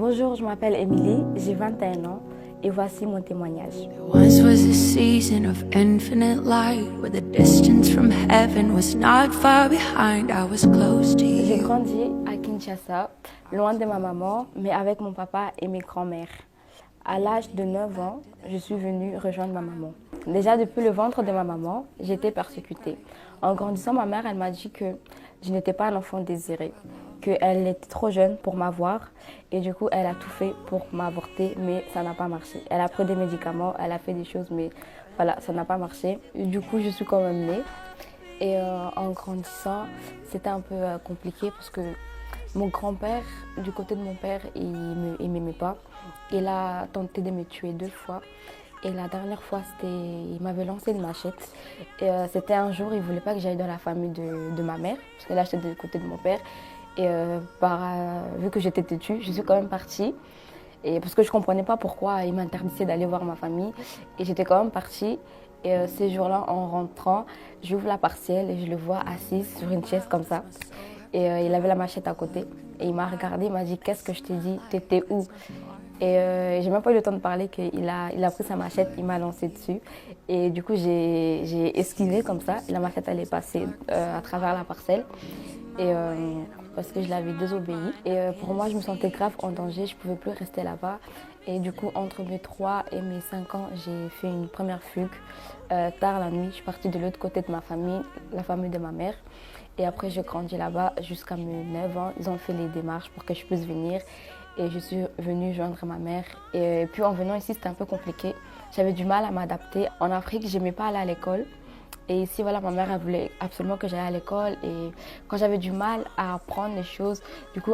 Bonjour, je m'appelle Émilie, j'ai 21 ans et voici mon témoignage. Once was a season of infinite light where the distance from heaven was not far behind. I was close to J'ai you. grandi à Kinshasa, loin de ma maman, mais avec mon papa et mes grands-mères. À l'âge de 9 ans, je suis venue rejoindre ma maman. Déjà depuis le ventre de ma maman, j'étais persécutée. En grandissant, ma mère, elle m'a dit que je n'étais pas un enfant désiré, qu'elle était trop jeune pour m'avoir et du coup, elle a tout fait pour m'avorter, mais ça n'a pas marché. Elle a pris des médicaments, elle a fait des choses, mais voilà, ça n'a pas marché. Et du coup, je suis quand même née. Et en grandissant, c'était un peu compliqué parce que mon grand-père, du côté de mon père, il m'aimait pas. Il a tenté de me tuer 2 fois. Et la dernière fois, il m'avait lancé une machette. Et c'était un jour, il voulait pas que j'aille dans la famille de ma mère, parce que là, j'étais du côté de mon père. Et vu que j'étais têtue, je suis quand même partie. Et parce que je comprenais pas pourquoi il m'interdisait d'aller voir ma famille. Et j'étais quand même partie. Et ces jours-là, en rentrant, j'ouvre la partielle et je le vois assis sur une chaise comme ça. Et il avait la machette à côté. Et il m'a regardé, il m'a dit « Qu'est-ce que je t'ai dit? T'étais où ?» Et j'ai même pas eu le temps de parler qu'il a pris sa machette, il m'a lancé dessus. Et du coup, j'ai esquivé comme ça. La machette, elle est passée à travers la parcelle. Et parce que je l'avais désobéi. Et pour moi, je me sentais grave en danger, je ne pouvais plus rester là-bas. Et du coup, entre mes 3 et mes 5 ans, j'ai fait une première fugue. Tard la nuit, je suis partie de l'autre côté de ma famille, la famille de ma mère. Et après, j'ai grandi là-bas jusqu'à mes 9 ans. Ils ont fait les démarches pour que je puisse venir. Et je suis venue joindre ma mère. Et puis en venant ici, c'était un peu compliqué. J'avais du mal à m'adapter. En Afrique, je n'aimais pas aller à l'école. Et ici, voilà, ma mère, elle voulait absolument que j'aille à l'école. Et quand j'avais du mal à apprendre les choses, du coup,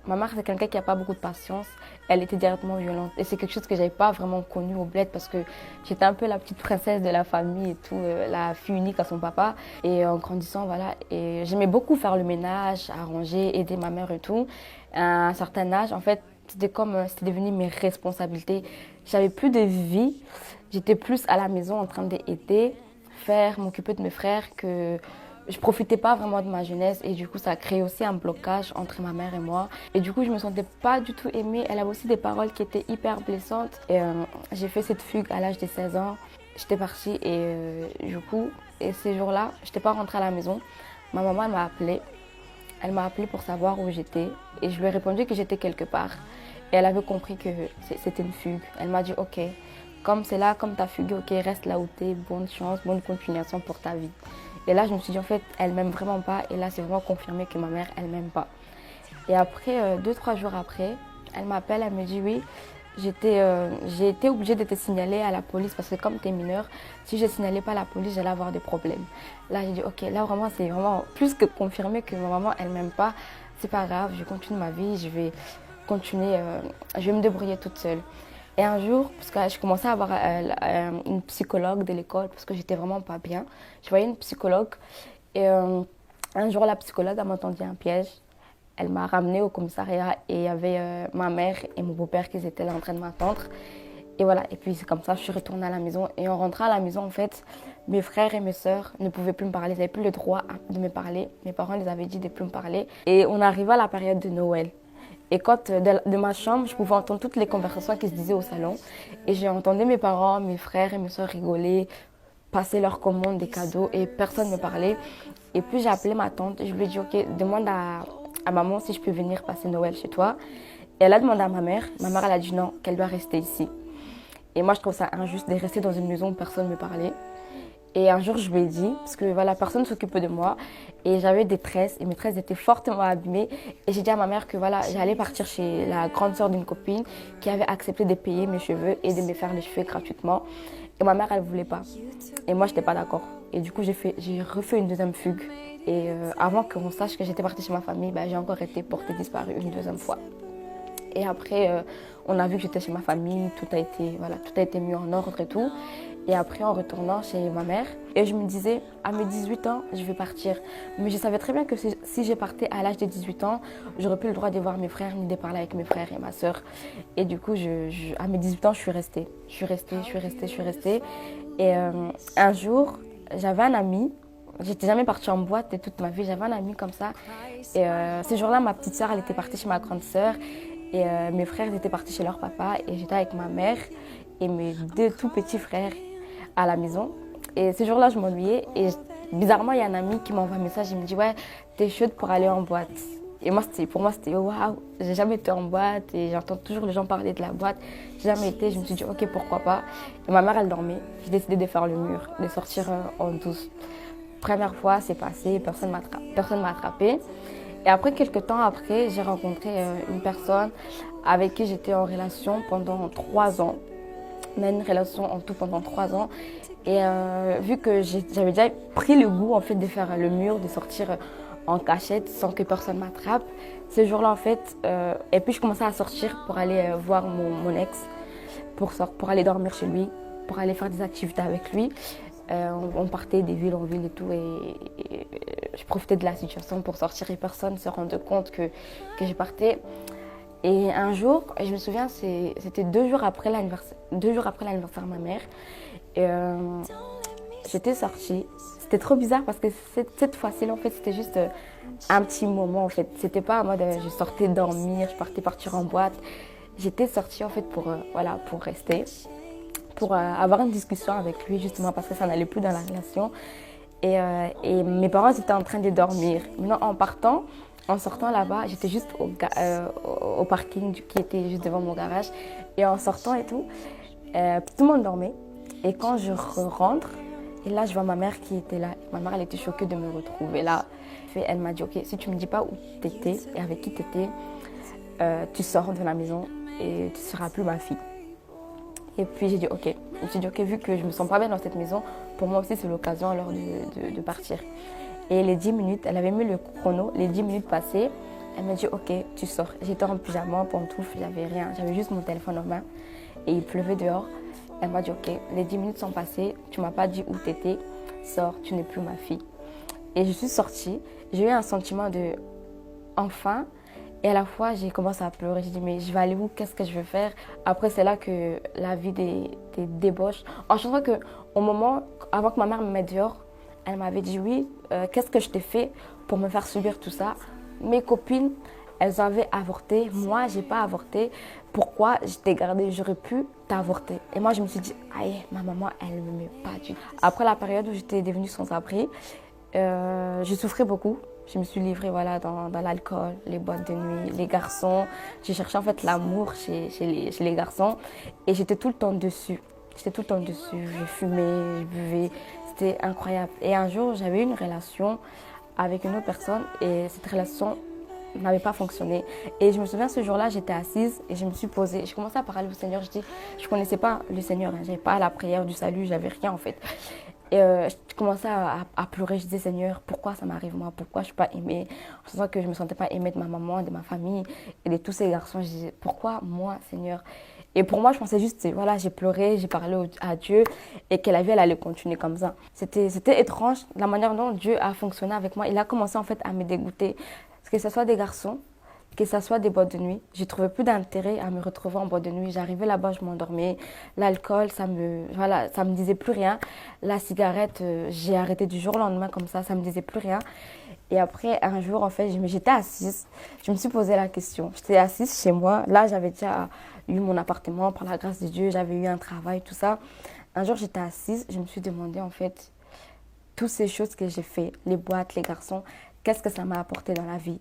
ma mère, c'est quelqu'un qui n'a pas beaucoup de patience. Elle était directement violente. Et c'est quelque chose que je n'avais pas vraiment connu au bled parce que j'étais un peu la petite princesse de la famille et tout, la fille unique à son papa. Et en grandissant, voilà, et j'aimais beaucoup faire le ménage, arranger, aider ma mère et tout. À un certain âge, en fait, c'était devenu mes responsabilités. J'avais plus de vie. J'étais plus à la maison en train d'aider, m'occuper de mes frères, que je profitais pas vraiment de ma jeunesse et du coup ça a créé aussi un blocage entre ma mère et moi et du coup je me sentais pas du tout aimée. Elle avait aussi des paroles qui étaient hyper blessantes et j'ai fait cette fugue à l'âge de 16 ans. J'étais partie et du coup ces jours-là j'étais pas rentrée à la maison. Ma maman elle m'a appelée pour savoir où j'étais et je lui ai répondu que j'étais quelque part et elle avait compris que c'était une fugue. Elle m'a dit ok, comme c'est là, comme t'as fugué, ok, reste là où t'es, bonne chance, bonne continuation pour ta vie. Et là, je me suis dit, en fait, elle m'aime vraiment pas. Et là, c'est vraiment confirmé que ma mère, elle m'aime pas. Et après, 2-3 jours après, elle m'appelle, elle me dit, oui, j'ai été obligée de te signaler à la police parce que comme t'es mineure, si je signalais pas à la police, j'allais avoir des problèmes. Là, j'ai dit, ok, là, vraiment, c'est vraiment plus que confirmé que ma maman, elle m'aime pas. C'est pas grave, je continue ma vie, je vais continuer, je vais me débrouiller toute seule. Et un jour, parce que je commençais à avoir une psychologue de l'école parce que j'étais vraiment pas bien, je voyais une psychologue et un jour la psychologue m'a tendu un piège. Elle m'a ramenée au commissariat et il y avait ma mère et mon beau-père qui étaient là en train de m'attendre. Et voilà, et puis c'est comme ça, je suis retournée à la maison. Et en rentrant à la maison, en fait, mes frères et mes sœurs ne pouvaient plus me parler, ils n'avaient plus le droit de me parler. Mes parents les avaient dit de ne plus me parler. Et on arrivait à la période de Noël. Et quand de ma chambre, je pouvais entendre toutes les conversations qui se disaient au salon. Et j'ai entendu mes parents, mes frères et mes soeurs rigoler, passer leurs commandes, des cadeaux, et personne ne me parlait. Et puis j'ai appelé ma tante et je lui ai dit, ok, demande à maman si je peux venir passer Noël chez toi. Et elle a demandé à ma mère elle a dit non, qu'elle doit rester ici. Et moi je trouve ça injuste de rester dans une maison où personne ne me parlait. Et un jour, je lui ai dit, parce que voilà, personne s'occupait de moi, et j'avais des tresses, et mes tresses étaient fortement abîmées. Et j'ai dit à ma mère que voilà, j'allais partir chez la grande sœur d'une copine qui avait accepté de payer mes cheveux et de me faire les cheveux gratuitement. Et ma mère, elle ne voulait pas. Et moi, je n'étais pas d'accord. Et du coup, j'ai refait une deuxième fugue. Et avant qu'on sache que j'étais partie chez ma famille, j'ai encore été portée disparue une deuxième fois. Et après, on a vu que j'étais chez ma famille, tout a été mis en ordre et tout. Et après, en retournant chez ma mère, et je me disais, à mes 18 ans, je vais partir. Mais je savais très bien que si je partais à l'âge de 18 ans, j'aurais plus le droit de voir mes frères ni de parler avec mes frères et ma sœur. Et du coup, à mes 18 ans, je suis restée. Je suis restée. Et un jour, j'avais un ami. J'étais jamais partie en boîte de toute ma vie. J'avais un ami comme ça. Et ce jour-là, ma petite sœur, elle était partie chez ma grande sœur. Et mes frères étaient partis chez leur papa et j'étais avec ma mère et mes 2 tout petits frères à la maison. Et ce jour-là, je m'ennuyais et bizarrement, il y a un ami qui m'envoie un message, il me dit « Ouais, t'es chaude pour aller en boîte ?» Et moi, pour moi, c'était « Waouh, j'ai jamais été en boîte et j'entends toujours les gens parler de la boîte. J'ai jamais été, je me suis dit « Ok, pourquoi pas ?» Et ma mère, elle dormait. J'ai décidé de faire le mur, de sortir en douce. Première fois, c'est passé, personne m'a attrapée. Et après, quelques temps après, j'ai rencontré une personne avec qui j'étais en relation pendant 3 ans. On a une relation en tout pendant 3 ans. Et vu que j'avais déjà pris le goût en fait, de faire le mur, de sortir en cachette sans que personne m'attrape, ce jour-là, en fait, et puis je commençais à sortir pour aller voir mon ex, pour aller dormir chez lui, pour aller faire des activités avec lui. On partait des villes en ville et tout, et je profitais de la situation pour sortir et personne ne se rendait compte que je partais. Et un jour, je me souviens, c'était 2 jours après l'anniversaire de ma mère. Et j'étais sortie. C'était trop bizarre parce que cette fois-ci, en fait, c'était juste un petit moment. En fait, c'était pas en mode je sortais dormir, je partais partir en boîte. J'étais sortie en fait pour rester, pour avoir une discussion avec lui justement parce que ça n'allait plus dans la relation. Et mes parents étaient en train de dormir. Maintenant, en sortant là-bas, j'étais juste au parking qui était juste devant mon garage. Et en sortant et tout le monde dormait. Et quand je rentre, et là, je vois ma mère qui était là. Ma mère, elle était choquée de me retrouver là. Elle m'a dit, ok, si tu ne me dis pas où tu étais et avec qui tu étais, tu sors de la maison et tu ne seras plus ma fille. Et puis j'ai dit, ok. Je me suis dit, ok, vu que je ne me sens pas bien dans cette maison, pour moi aussi, c'est l'occasion alors de partir. Et les 10 minutes, elle avait mis le chrono, les 10 minutes passées, elle m'a dit, ok, tu sors. J'étais en pyjama, pantoufle, j'avais rien, j'avais juste mon téléphone en main et il pleuvait dehors. Elle m'a dit, ok, les 10 minutes sont passées, tu ne m'as pas dit où tu étais, sors, tu n'es plus ma fille. Et je suis sortie, j'ai eu un sentiment de enfin, et à la fois j'ai commencé à pleurer, j'ai dit mais je vais aller où, qu'est-ce que je vais faire? Après c'est là que la vie des débauches, en changeant qu'au moment, avant que ma mère me mette dehors, elle m'avait dit oui, qu'est-ce que je t'ai fait pour me faire subir tout ça? Mes copines, elles avaient avorté, moi j'ai pas avorté, pourquoi je t'ai gardée? J'aurais pu t'avorter. Et moi je me suis dit, aïe, ma maman elle ne m'aimait pas du tout. Après la période où j'étais devenue sans abri, je souffrais beaucoup. Je me suis livrée dans l'alcool, les boîtes de nuit, les garçons. J'ai cherché en fait l'amour chez les garçons et j'étais tout le temps dessus. Je fumais, je buvais, c'était incroyable. Et un jour, j'avais eu une relation avec une autre personne et cette relation n'avait pas fonctionné. Et je me souviens, ce jour-là, j'étais assise et je me suis posée. Je commençais à parler au Seigneur. Je ne connaissais pas le Seigneur, je n'avais pas la prière du salut, j'avais rien en fait. Et je commençais à pleurer, je disais Seigneur, pourquoi ça m'arrive moi, pourquoi je ne suis pas aimée? En sachant que je ne me sentais pas aimée de ma maman, de ma famille et de tous ces garçons. Je disais pourquoi moi Seigneur? Et pour moi je pensais juste, voilà, j'ai pleuré, j'ai parlé à Dieu et que la vie elle allait continuer comme ça. C'était étrange la manière dont Dieu a fonctionné avec moi. Il a commencé en fait à me dégoûter, que ce soit des garçons, que ce soit des boîtes de nuit. Je trouvais plus d'intérêt à me retrouver en boîte de nuit. J'arrivais là-bas, je m'endormais. L'alcool, ça me disait plus rien. La cigarette, j'ai arrêté du jour au lendemain comme ça me disait plus rien. Et après, un jour, en fait, j'étais assise. Je me suis posé la question. J'étais assise chez moi. Là, j'avais déjà eu mon appartement par la grâce de Dieu. J'avais eu un travail, tout ça. Un jour, j'étais assise. Je me suis demandé, en fait, toutes ces choses que j'ai fait, les boîtes, les garçons, qu'est-ce que ça m'a apporté dans la vie?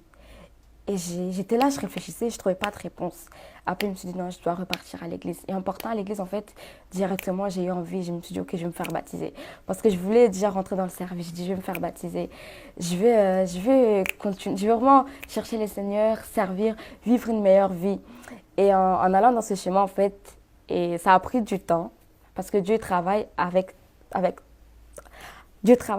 Et j'étais là, je réfléchissais, je ne trouvais pas de réponse. Après, je me suis dit non, je dois repartir à l'église. Et en partant à l'église, en fait, directement, j'ai eu envie. Je me suis dit, ok, je vais me faire baptiser. Parce que je voulais déjà rentrer dans le service. Je dis, je vais me faire baptiser. Je vais continuer. Je vais vraiment chercher les seigneurs, servir, vivre une meilleure vie. Et en allant dans ce chemin, en fait, et ça a pris du temps. Parce que Dieu travaille Dieu travaille